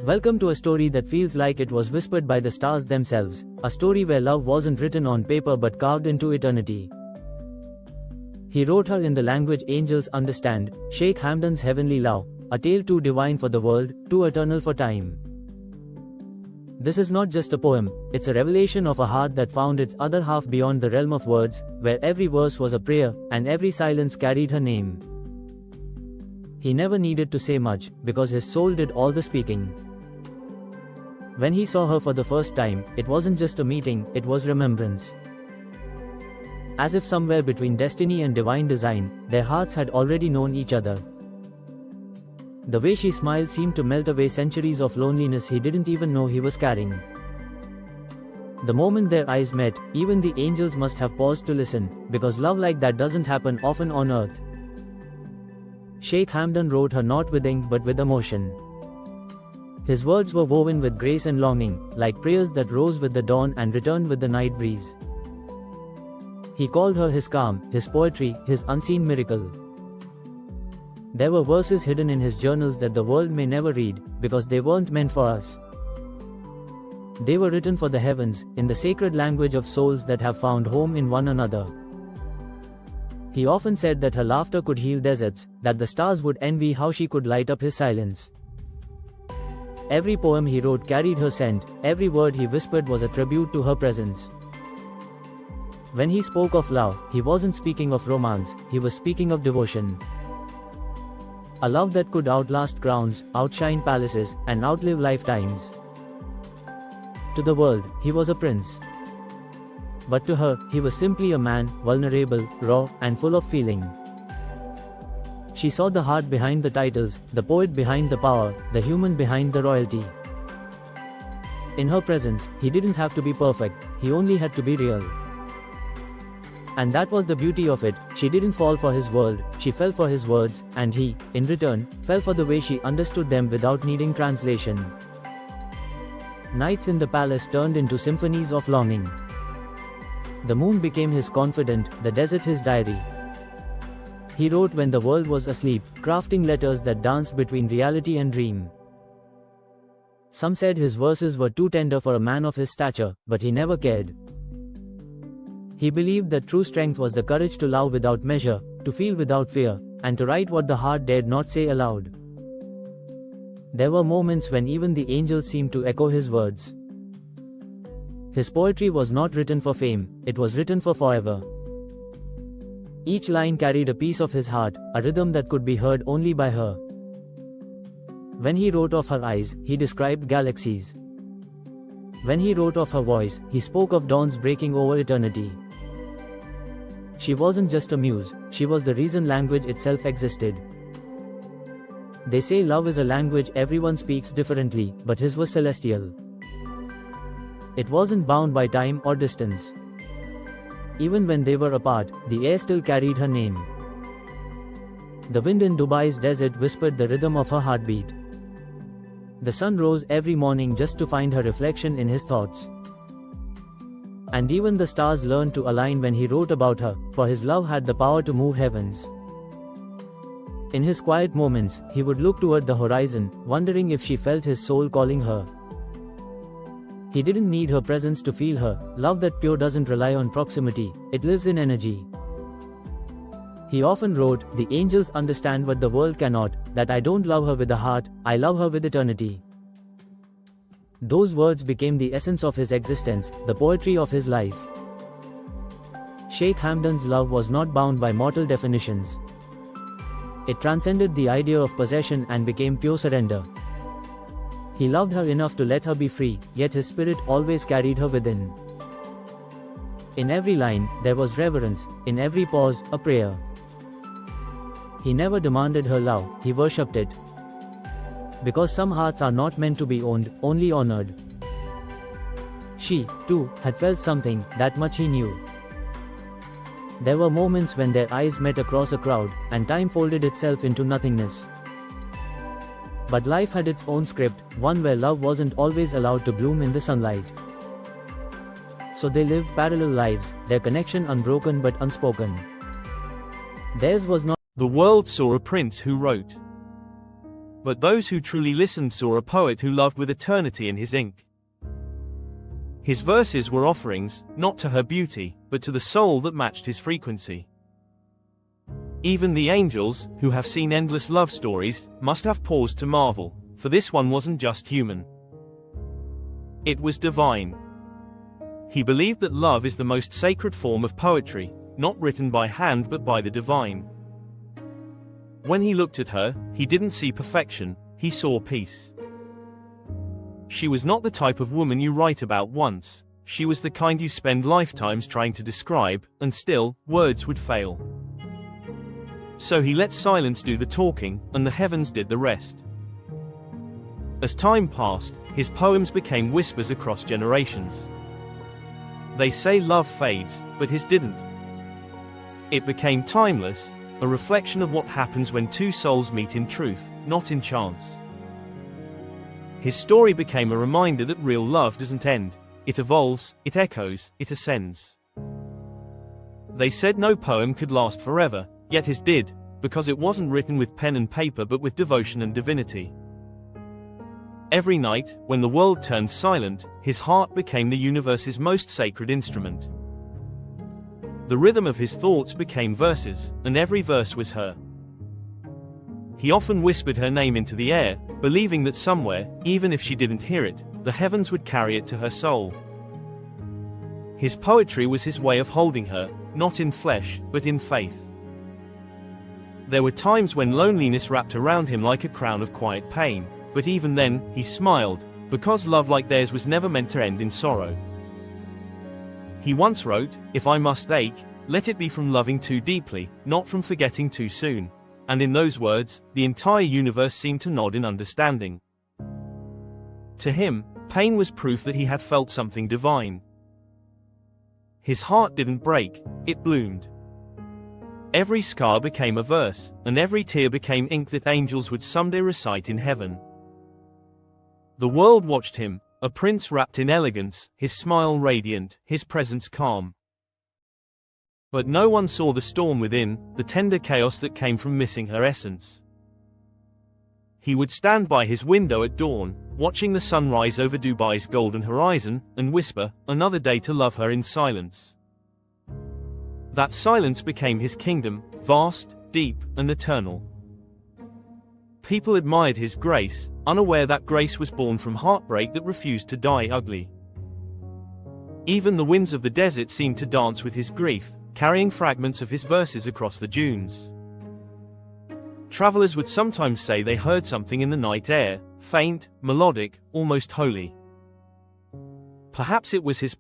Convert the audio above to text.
Welcome to a story that feels like it was whispered by the stars themselves, a story where love wasn't written on paper but carved into eternity. He wrote her in the language angels understand, Sheikh Hamdan's heavenly love, a tale too divine for the world, too eternal for time. This is not just a poem, it's a revelation of a heart that found its other half beyond the realm of words, where every verse was a prayer, and every silence carried her name. He never needed to say much, because his soul did all the speaking. When he saw her for the first time, it wasn't just a meeting, it was remembrance. As if somewhere between destiny and divine design, their hearts had already known each other. The way she smiled seemed to melt away centuries of loneliness he didn't even know he was carrying. The moment their eyes met, even the angels must have paused to listen, because love like that doesn't happen often on earth. Sheikh Hamdan wrote her not with ink but with emotion. His words were woven with grace and longing, like prayers that rose with the dawn and returned with the night breeze. He called her his calm, his poetry, his unseen miracle. There were verses hidden in his journals that the world may never read, because they weren't meant for us. They were written for the heavens, in the sacred language of souls that have found home in one another. He often said that her laughter could heal deserts, that the stars would envy how she could light up his silence. Every poem he wrote carried her scent, every word he whispered was a tribute to her presence. When he spoke of love, he wasn't speaking of romance, he was speaking of devotion. A love that could outlast crowns, outshine palaces, and outlive lifetimes. To the world, he was a prince. But to her, he was simply a man, vulnerable, raw, and full of feeling. She saw the heart behind the titles, the poet behind the power, the human behind the royalty. In her presence, he didn't have to be perfect, he only had to be real. And that was the beauty of it, she didn't fall for his world, she fell for his words, and he, in return, fell for the way she understood them without needing translation. Nights in the palace turned into symphonies of longing. The moon became his confidant, the desert his diary. He wrote when the world was asleep, crafting letters that danced between reality and dream. Some said his verses were too tender for a man of his stature, but he never cared. He believed that true strength was the courage to love without measure, to feel without fear, and to write what the heart dared not say aloud. There were moments when even the angels seemed to echo his words. His poetry was not written for fame, it was written for forever. Each line carried a piece of his heart, a rhythm that could be heard only by her. When he wrote of her eyes, he described galaxies. When he wrote of her voice, he spoke of dawns breaking over eternity. She wasn't just a muse, she was the reason language itself existed. They say love is a language everyone speaks differently, but his was celestial. It wasn't bound by time or distance. Even when they were apart, the air still carried her name. The wind in Dubai's desert whispered the rhythm of her heartbeat. The sun rose every morning just to find her reflection in his thoughts. And even the stars learned to align when he wrote about her, for his love had the power to move heavens. In his quiet moments, he would look toward the horizon, wondering if she felt his soul calling her. He didn't need her presence to feel her. Love that pure doesn't rely on proximity, it lives in energy. He often wrote, the angels understand what the world cannot, that I don't love her with a heart, I love her with eternity. Those words became the essence of his existence, the poetry of his life. Sheikh Hamdan's love was not bound by mortal definitions. It transcended the idea of possession and became pure surrender. He loved her enough to let her be free, yet his spirit always carried her within. In every line, there was reverence, in every pause, a prayer. He never demanded her love, he worshipped it. Because some hearts are not meant to be owned, only honored. She, too, had felt something, that much he knew. There were moments when their eyes met across a crowd, and time folded itself into nothingness. But life had its own script, one where love wasn't always allowed to bloom in the sunlight. So they lived parallel lives, their connection unbroken but unspoken. Theirs was not. The world saw a prince who wrote But those who truly listened saw a poet who loved with eternity in his ink. His verses were offerings, not to her beauty, but to the soul that matched his frequency. Even the angels, who have seen endless love stories, must have paused to marvel, for this one wasn't just human. It was divine. He believed that love is the most sacred form of poetry, not written by hand but by the divine. When he looked at her, he didn't see perfection, he saw peace. She was not the type of woman you write about once, she was the kind you spend lifetimes trying to describe, and still, words would fail. So he let silence do the talking, and the heavens did the rest. As time passed, his poems became whispers across generations. They say love fades, but his didn't. It became timeless, a reflection of what happens when two souls meet in truth, not in chance. His story became a reminder that real love doesn't end, it evolves, it echoes, it ascends. They said no poem could last forever, yet his did, because it wasn't written with pen and paper but with devotion and divinity. Every night, when the world turned silent, his heart became the universe's most sacred instrument. The rhythm of his thoughts became verses, and every verse was her. He often whispered her name into the air, believing that somewhere, even if she didn't hear it, the heavens would carry it to her soul. His poetry was his way of holding her, not in flesh, but in faith. There were times when loneliness wrapped around him like a crown of quiet pain, but even then, he smiled, because love like theirs was never meant to end in sorrow. He once wrote, "If I must ache, let it be from loving too deeply, not from forgetting too soon." And in those words, the entire universe seemed to nod in understanding. To him, pain was proof that he had felt something divine. His heart didn't break, it bloomed. Every scar became a verse, and every tear became ink that angels would someday recite in heaven. The world watched him, a prince wrapped in elegance, his smile radiant, his presence calm. But no one saw the storm within, the tender chaos that came from missing her essence. He would stand by his window at dawn, watching the sun rise over Dubai's golden horizon, and whisper, "Another day to love her in silence." That silence became his kingdom, vast, deep, and eternal. People admired his grace, unaware that grace was born from heartbreak that refused to die ugly. Even the winds of the desert seemed to dance with his grief, carrying fragments of his verses across the dunes. Travelers would sometimes say they heard something in the night air, faint, melodic, almost holy. Perhaps it was his